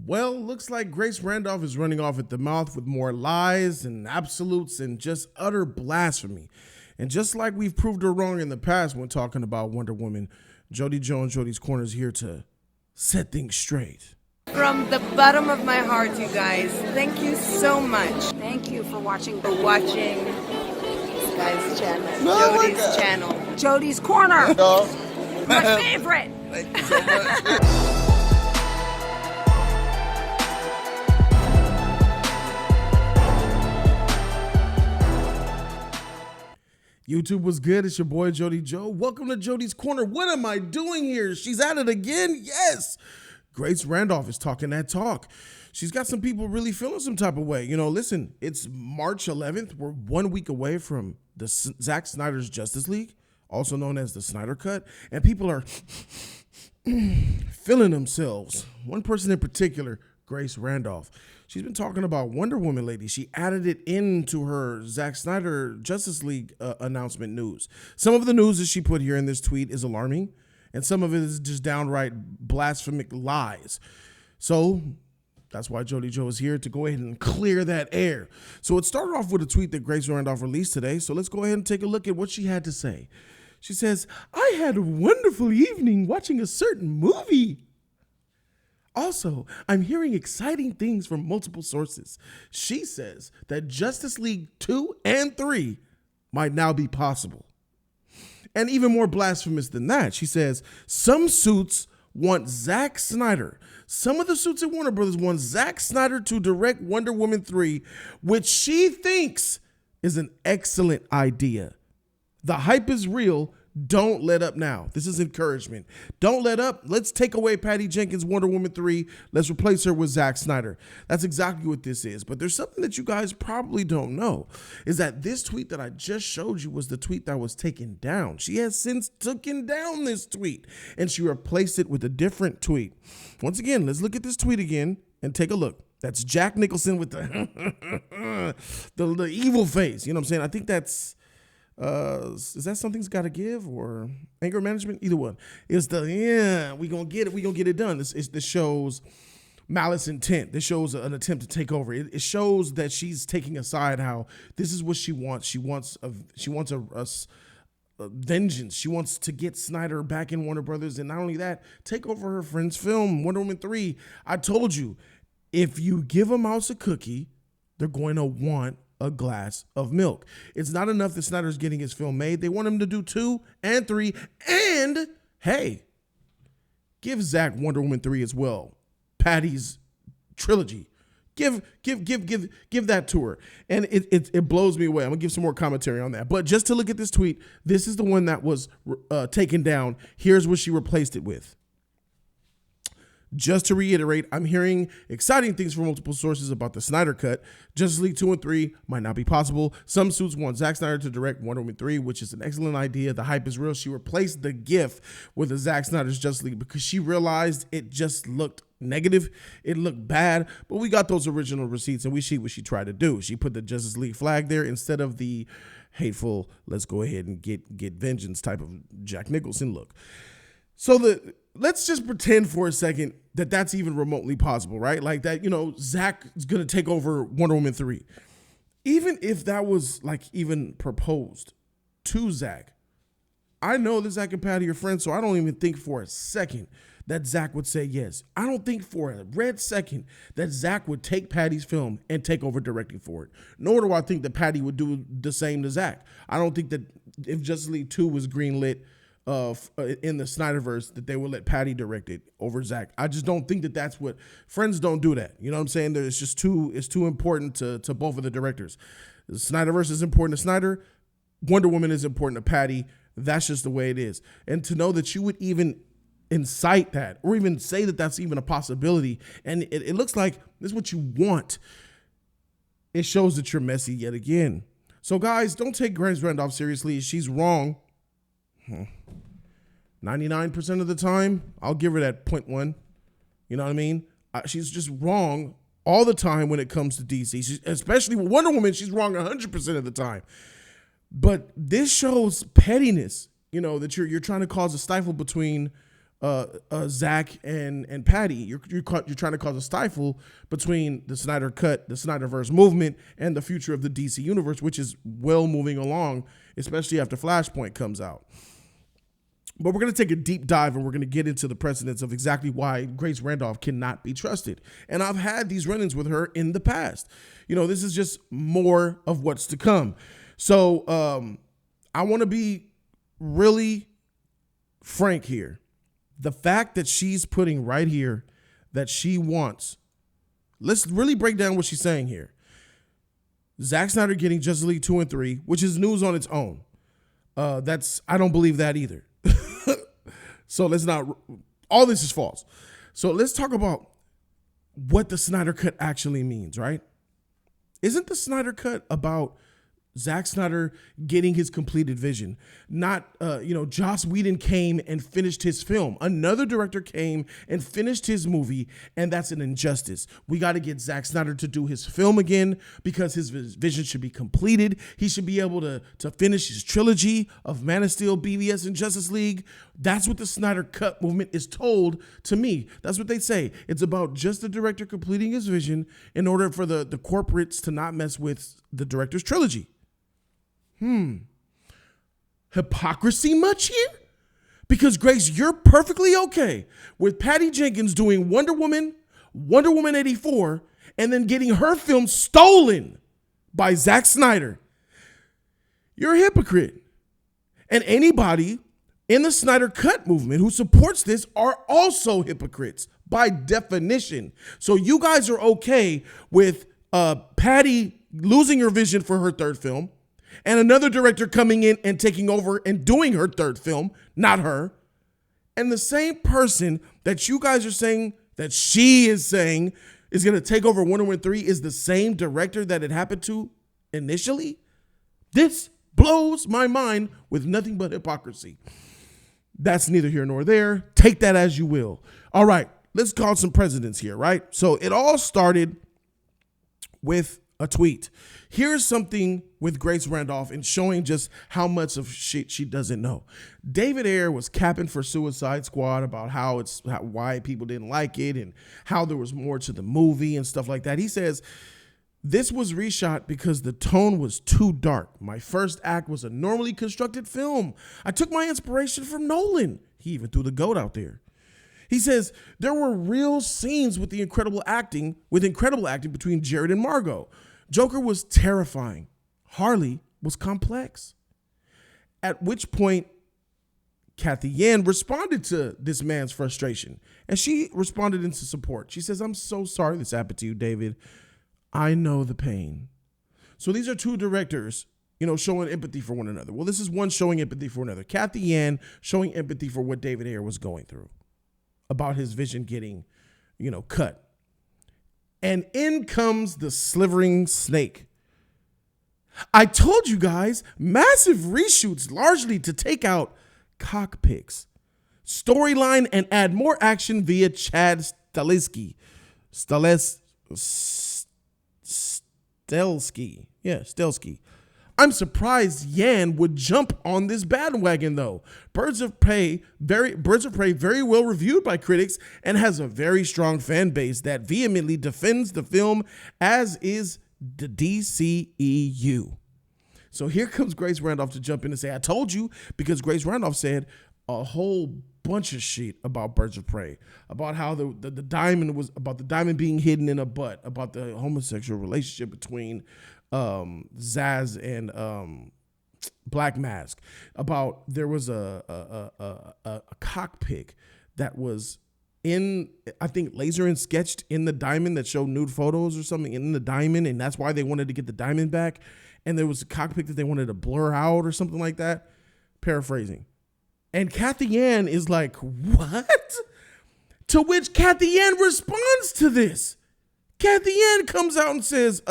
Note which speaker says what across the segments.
Speaker 1: Well, looks like Grace Randolph is running off at the mouth with more lies and absolutes and just utter blasphemy. And just like we've proved her wrong in the past when talking about Wonder Woman, Jody Jones, Jody's Corner is here to set things straight.
Speaker 2: From the bottom of my heart, you guys, thank you so much.
Speaker 3: Thank you for watching
Speaker 2: this guy's channel, Jody's channel.
Speaker 3: Jody's Corner. My favorite.
Speaker 1: Thank you so much. YouTube was good. It's your boy, Jody Joe. Welcome to Jody's Corner. What am I doing here? She's at it again. Yes. Grace Randolph is talking that talk. She's got some people really feeling some type of way. You know, listen, it's March 11th. We're 1 week away from the Zack Snyder's Justice League, also known as the Snyder Cut. And people are feeling themselves. One person in particular, Grace Randolph. She's been talking about Wonder Woman lately. She added it into her Zack Snyder Justice League announcement news. Some of the news that she put here in this tweet is alarming, and some of it is just downright blasphemic lies. So that's why Jody Joe is here to go ahead and clear that air. So it started off with a tweet that Grace Randolph released today. So let's go ahead and take a look at what she had to say. She says, "I had a wonderful evening watching a certain movie. Also, I'm hearing exciting things from multiple sources." She says that Justice League 2 and 3 might now be possible. And even more blasphemous than that, she says, some suits want Zack Snyder. Some of the suits at Warner Brothers want Zack Snyder to direct Wonder Woman 3, which she thinks is an excellent idea. The hype is real. Don't let up now. This is encouragement. Don't let up. Let's take away Patty Jenkins' Wonder Woman 3. Let's replace her with Zack Snyder. That's exactly what this is. But there's something that you guys probably don't know, is that this tweet that I just showed you was the tweet that was taken down. She has since taken down this tweet, and she replaced it with a different tweet. Once again, let's look at this tweet again and take a look. That's Jack Nicholson with the the evil face. You know what I'm saying? I think that's... is that Something's Gotta Give or Anger Management? Either one. It's we gonna get it done. This shows malice intent. This shows an attempt to take over. It shows that she's taking aside how this is what she wants. She wants a vengeance. She wants to get Snyder back in Warner Brothers, and not only that, take over her friend's film, Wonder Woman 3. I told you, if you give a mouse a cookie, they're going to want a glass of milk. It's not enough that Snyder's getting his film made. They want him to do 2 and 3, and hey, give Zack Wonder Woman 3 as well. Patty's trilogy. Give that to her. And it blows me away. I'm gonna give some more commentary on that. But just to look at this tweet, this is the one that was taken down. Here's what she replaced it with. Just to reiterate, I'm hearing exciting things from multiple sources about the Snyder Cut. Justice League 2 and 3 might not be possible. Some suits want Zack Snyder to direct Wonder Woman 3, which is an excellent idea. The hype is real. She replaced the GIF with the Zack Snyder's Justice League because she realized it just looked negative. It looked bad, but we got those original receipts and we see what she tried to do. She put the Justice League flag there instead of the hateful, let's go ahead and get vengeance type of Jack Nicholson look. So let's just pretend for a second that that's even remotely possible, right? Like that, you know, Zack is going to take over Wonder Woman 3. Even if that was like even proposed to Zack, I know that Zack and Patty are friends, so I don't even think for a second that Zack would say yes. I don't think for a red second that Zack would take Patty's film and take over directing for it. Nor do I think that Patty would do the same to Zack. I don't think that if Justice League 2 was greenlit in the Snyderverse, that they would let Patty direct it over Zack. I just don't think that that's what friends don't do that. You know what I'm saying? It's just too important to both of the directors. The Snyderverse is important to Snyder. Wonder Woman is important to Patty. That's just the way it is. And to know that you would even incite that or even say that that's even a possibility, and it looks like this is what you want, it shows that you're messy yet again. So guys, don't take Grace Randolph seriously. She's wrong. 99% of the time, I'll give her that 0.1. You know what I mean? She's just wrong all the time when it comes to DC. Especially with Wonder Woman, she's wrong 100% of the time. But this shows pettiness, you know, that you're trying to cause a stifle between Zack and Patty. You're trying to cause a stifle between the Snyder Cut, the Snyderverse movement, and the future of the DC universe, which is well moving along, especially after Flashpoint comes out. But we're going to take a deep dive and we're going to get into the precedents of exactly why Grace Randolph cannot be trusted. And I've had these run-ins with her in the past. This is just more of what's to come. So I want to be really frank here. The fact that she's putting right here that she wants, let's really break down what she's saying here. Zack Snyder getting Justice League 2 and 3, which is news on its own. I don't believe that either. So all this is false. So let's talk about what the Snyder Cut actually means, right? Isn't the Snyder Cut about Zack Snyder getting his completed vision? Not, Joss Whedon came and finished his film. Another director came and finished his movie, and that's an injustice. We got to get Zack Snyder to do his film again because his vision should be completed. He should be able to finish his trilogy of Man of Steel, BVS, and Justice League. That's what the Snyder Cut movement is told to me. That's what they say. It's about just the director completing his vision in order for the corporates to not mess with the director's trilogy. Hypocrisy much here? Because Grace, you're perfectly okay with Patty Jenkins doing Wonder Woman 84, and then getting her film stolen by Zack Snyder. You're a hypocrite. And anybody in the Snyder Cut movement who supports this are also hypocrites by definition. So you guys are okay with Patty losing her vision for her third film, and another director coming in and taking over and doing her third film, not her. And the same person that you guys are saying that she is saying is going to take over Wonder Woman 3 is the same director that it happened to initially. This blows my mind with nothing but hypocrisy. That's neither here nor there. Take that as you will. All right, let's call some presidents here, right? So it all started with a tweet. Here's something with Grace Randolph and showing just how much of shit she doesn't know. David Ayer was capping for Suicide Squad about why people didn't like it and how there was more to the movie and stuff like that. He says, this was reshot because the tone was too dark. My first act was a normally constructed film. I took my inspiration from Nolan. He even threw the GOAT out there. He says there were real scenes with incredible acting between Jared and Margot. Joker was terrifying. Harley was complex. At which point, Kathy Yan responded to this man's frustration, and she responded into support. She says, I'm so sorry this happened to you, David. I know the pain. So these are two directors, showing empathy for one another. Well, this is one showing empathy for another. Kathy Yan showing empathy for what David Ayer was going through about his vision getting, cut. And in comes the slithering snake. I told you guys, massive reshoots largely to take out cockpits, storyline, and add more action via Chad Stahelski. Stahelski. I'm surprised Yan would jump on this bandwagon though. Birds of Prey very well reviewed by critics and has a very strong fan base that vehemently defends the film, as is the DCEU. So here comes Grace Randolph to jump in and say, I told you, because Grace Randolph said a whole bunch of shit about Birds of Prey, about how the diamond was, about the diamond being hidden in a butt, about the homosexual relationship between Zaz and Black Mask, about there was a cockpit that was in, I think, laser and sketched in the diamond that showed nude photos or something in the diamond, and that's why they wanted to get the diamond back. And there was a cockpit that they wanted to blur out or something like that. Paraphrasing. And Kathy Yan is like, what? To which Kathy Yan responds to this. Kathy Yan comes out and says,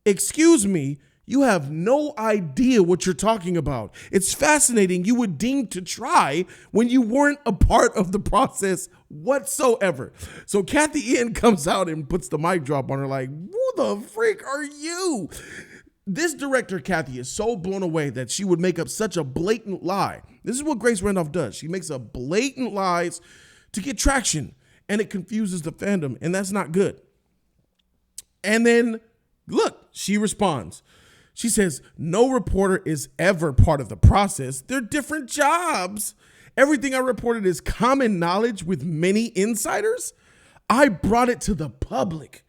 Speaker 1: excuse me, you have no idea what you're talking about. It's fascinating you would deem to try when you weren't a part of the process whatsoever. So Kathy Yan comes out and puts the mic drop on her like, who the freak are you? This director, Kathy, is so blown away that she would make up such a blatant lie. This is what Grace Randolph does. She makes up blatant lies to get traction, and it confuses the fandom, and that's not good. And then, look, she responds. She says, no reporter is ever part of the process. They're different jobs. Everything I reported is common knowledge with many insiders. I brought it to the public.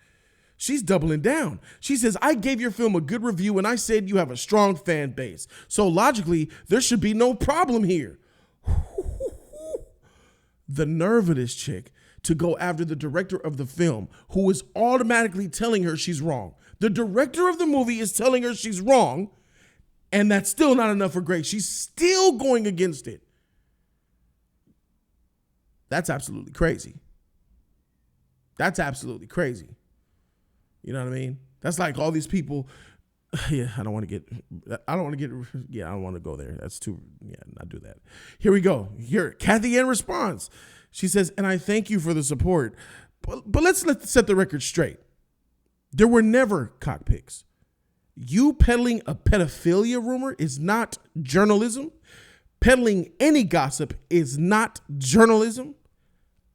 Speaker 1: She's doubling down. She says, I gave your film a good review and I said you have a strong fan base. So logically, there should be no problem here. The nerve of this chick to go after the director of the film, who is automatically telling her she's wrong. The director of the movie is telling her she's wrong, and that's still not enough for Grace. She's still going against it. That's absolutely crazy. That's absolutely crazy. You know what I mean? That's like all these people. Yeah, I don't want to go there. That's too, not do that. Here we go. Here, Kathy Ann responds. She says, and I thank you for the support, but let's set the record straight. There were never cockpicks. You peddling a pedophilia rumor is not journalism. Peddling any gossip is not journalism.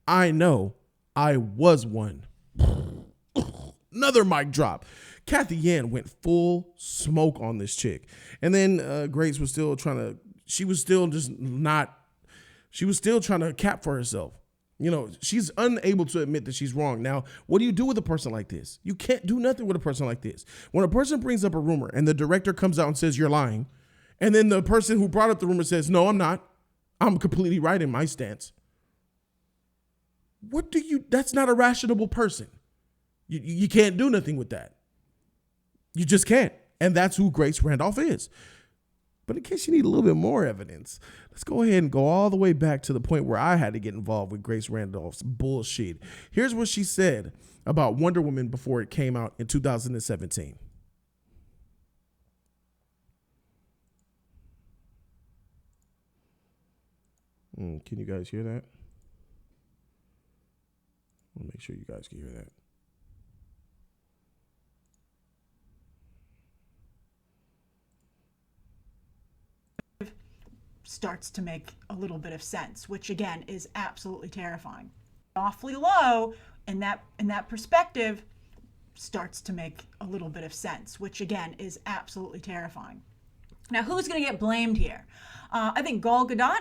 Speaker 1: I know I was one. Another mic drop. Kathy Ann went full smoke on this chick. And then Grace was still trying to cap for herself. You know, she's unable to admit that she's wrong. Now, what do you do with a person like this? You can't do nothing with a person like this. When a person brings up a rumor and the director comes out and says you're lying, and then the person who brought up the rumor says, no, I'm not. I'm completely right in my stance. That's not a rational person. You can't do nothing with that. You just can't. And that's who Grace Randolph is. But in case you need a little bit more evidence, let's go ahead and go all the way back to the point where I had to get involved with Grace Randolph's bullshit. Here's what she said about Wonder Woman before it came out in 2017. Can you guys hear that? I'll make sure you guys can hear that.
Speaker 4: Starts to make a little bit of sense, which again is absolutely terrifying. Awfully low, and that perspective starts to make a little bit of sense, which again is absolutely terrifying. Now, who's going to get blamed here? I think Gal Gadot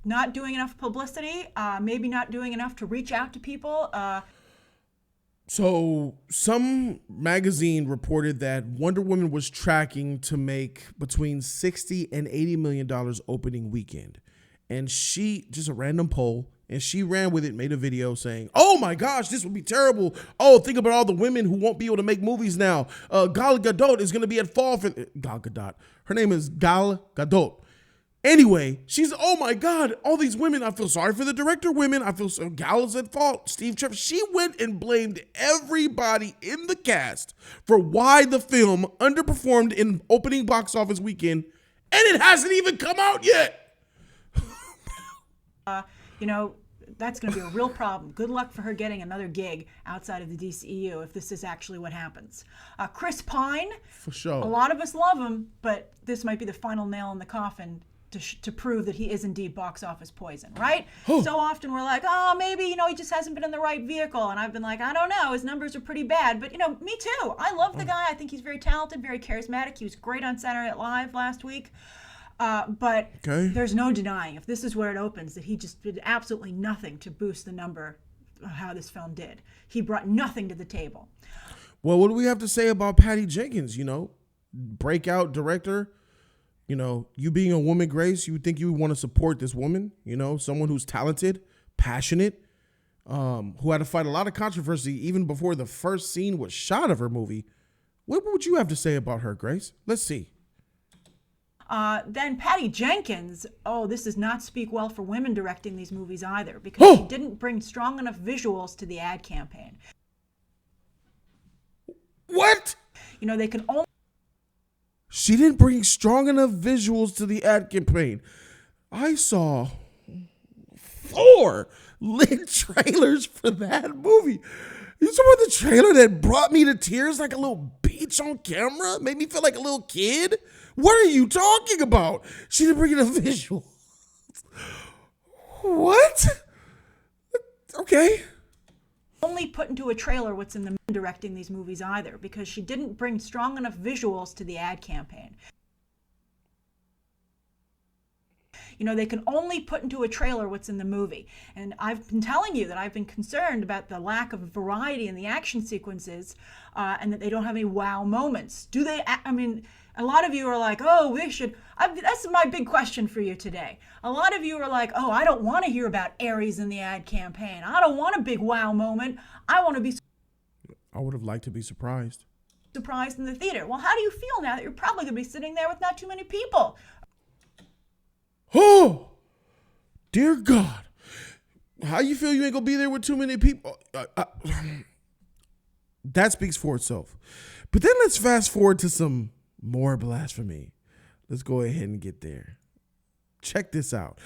Speaker 4: not doing enough publicity, maybe not doing enough to reach out to people.
Speaker 1: So some magazine reported that Wonder Woman was tracking to make between $60 and $80 million opening weekend. And she, just a random poll, and she ran with it, made a video saying, oh my gosh, this would be terrible. Oh, think about all the women who won't be able to make movies now. Gal Gadot is going to be at fault for Gal Gadot. Her name is Gal Gadot. Anyway, she's, oh my God, all these women, I feel sorry for the director women. I feel so, Gal is at fault. Steve Trevor, she went and blamed everybody in the cast for why the film underperformed in opening box office weekend, and it hasn't even come out yet.
Speaker 4: That's going to be a real problem. Good luck for her getting another gig outside of the DCEU if this is actually what happens. Chris Pine,
Speaker 1: for sure. A
Speaker 4: lot of us love him, but this might be the final nail in the coffin to prove that he is indeed box office poison, right? So often we're like, oh, maybe, he just hasn't been in the right vehicle. And I've been like, I don't know, his numbers are pretty bad. But, me too. I love the guy. I think he's very talented, very charismatic. He was great on Saturday Night Live last week. But There's no denying, if this is where it opens, that he just did absolutely nothing to boost the number of how this film did. He brought nothing to the table.
Speaker 1: Well, what do we have to say about Patty Jenkins, breakout director? You being a woman, Grace, you would think you would want to support this woman, someone who's talented, passionate, who had to fight a lot of controversy even before the first scene was shot of her movie. What would you have to say about her, Grace? Let's see.
Speaker 4: Then Patty Jenkins, this does not speak well for women directing these movies either, because she didn't bring strong enough visuals to the ad campaign.
Speaker 1: What?
Speaker 4: They can only...
Speaker 1: She didn't bring strong enough visuals to the ad campaign. I saw 4 lit trailers for that movie. You saw the trailer that brought me to tears like a little bitch on camera? Made me feel like a little kid? What are you talking about? She didn't bring enough visuals. What? Okay.
Speaker 4: Only put into a trailer what's in the directing these movies either, because she didn't bring strong enough visuals to the ad campaign. You know, they can only put into a trailer what's in the movie. And I've been telling you that I've been concerned about the lack of variety in the action sequences, and that they don't have any wow moments. Do they? I mean, a lot of you are like, oh, they should. That's my big question for you today. A lot of you are like, oh, I don't want to hear about Aries in the ad campaign. I don't want a big wow moment. I want to be
Speaker 1: I would have liked to be surprised.
Speaker 4: surprised in the theater. Well, how do you feel now that you're probably going to be sitting there with not too many people?
Speaker 1: Oh, dear God. How you feel you ain't gonna be there with too many people? That speaks for itself. But then let's fast forward to some more blasphemy. Let's go ahead and get there. Check this out.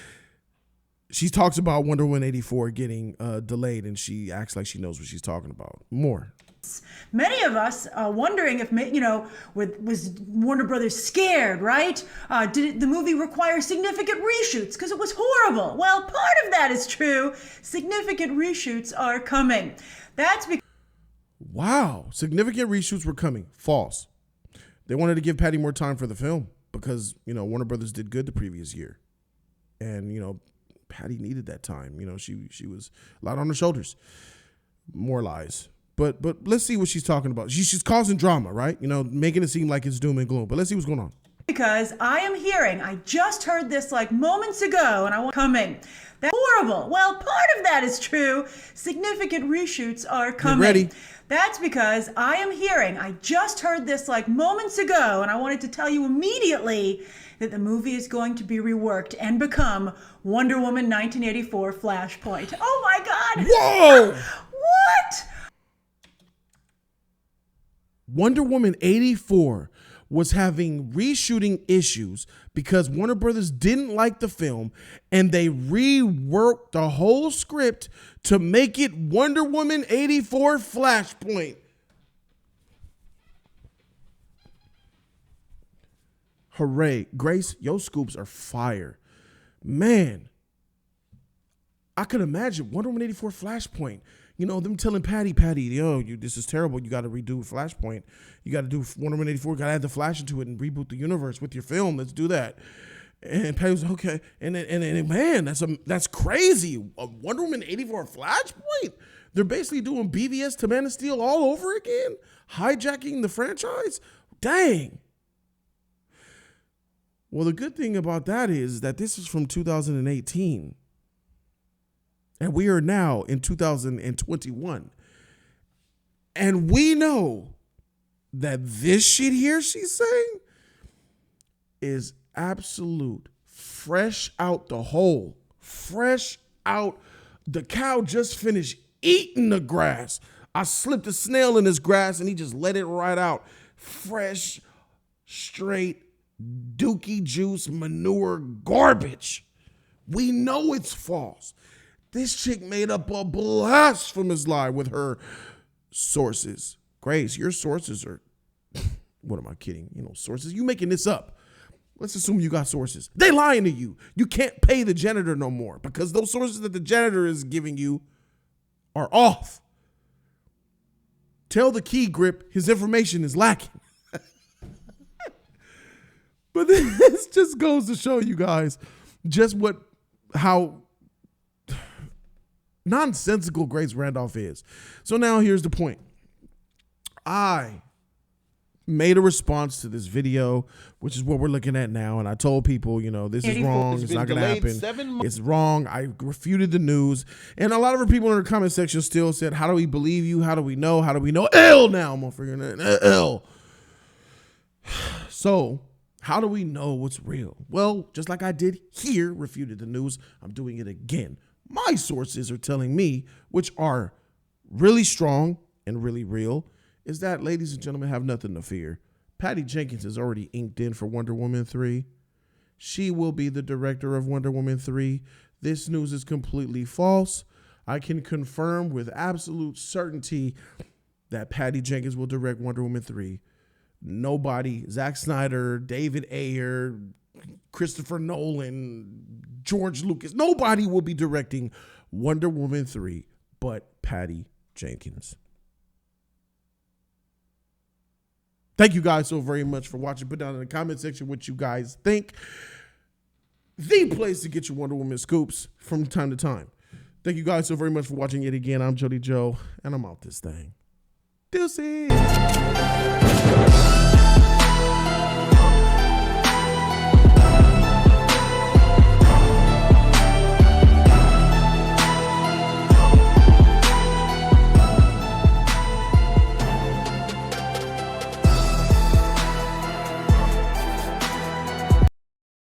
Speaker 1: She talks about Wonder Woman 84 getting delayed, and she acts like she knows what she's talking about. More.
Speaker 4: Many of us are wondering if, was Warner Brothers scared, right? Did the movie require significant reshoots because it was horrible? Well, part of that is true. Significant reshoots are coming. That's because...
Speaker 1: Wow. Significant reshoots were coming. False. They wanted to give Patty more time for the film because, Warner Brothers did good the previous year. And, Patty needed that time. She was a lot on her shoulders. More lies. But let's see what she's talking about. She's causing drama, right? Making it seem like it's doom and gloom. But let's see what's going on.
Speaker 4: Because I just heard this like moments ago, and I want coming. That's horrible. Well, part of that is true. Significant reshoots are coming.
Speaker 1: Get ready.
Speaker 4: That's because I just heard this like moments ago, and I wanted to tell you immediately that the movie is going to be reworked and become Wonder Woman 1984 Flashpoint. Oh my God.
Speaker 1: Whoa!
Speaker 4: What?
Speaker 1: Wonder Woman 84 was having reshooting issues because Warner Brothers didn't like the film, and they reworked the whole script to make it Wonder Woman 84 Flashpoint. Hooray. Grace, your scoops are fire. Man, I could imagine Wonder Woman 84 Flashpoint. Them telling Patty, this is terrible. You got to redo Flashpoint. You got to do Wonder Woman 84. Got to add the Flash into it and reboot the universe with your film. Let's do that. And Patty was okay. And man, that's crazy. A Wonder Woman 84 Flashpoint. They're basically doing BVS to Man of Steel all over again, hijacking the franchise. Dang. Well, the good thing about that is that this is from 2018. And we are now in 2021. And we know that this shit here she's saying is absolute fresh out the hole. Fresh out. The cow just finished eating the grass. I slipped a snail in his grass and he just let it right out. Fresh, straight, dookie juice, manure, garbage. We know it's false. This chick made up a blasphemous lie with her sources. Grace, your sources are, what am I kidding? Sources. You making this up. Let's assume you got sources. They lying to you. You can't pay the janitor no more because those sources that the janitor is giving you are off. Tell the key grip his information is lacking. But this just goes to show you guys just how nonsensical Grace Randolph is. So now here's the point. I made a response to this video, which is what we're looking at now. And I told people, this is wrong. It's not going to happen. It's wrong. I refuted the news. And a lot of our people in the comment section still said, how do we believe you? How do we know? How do we know? L now, motherfucker. L. So how do we know what's real? Well, just like I did here, refuted the news, I'm doing it again. My sources are telling me, which are really strong and really real, is that, ladies and gentlemen, have nothing to fear. Patty Jenkins is already inked in for Wonder Woman 3. She will be the director of Wonder Woman 3. This news is completely false. I can confirm with absolute certainty that Patty Jenkins will direct Wonder Woman 3. Nobody, Zack Snyder, David Ayer, Christopher Nolan, George Lucas. Nobody will be directing Wonder Woman 3 but Patty Jenkins. Thank you guys so very much for watching. Put down in the comment section what you guys think. The place to get your Wonder Woman scoops from time to time. Thank you guys so very much for watching yet again. I'm Jody Joe, and I'm out this thing. Deuces.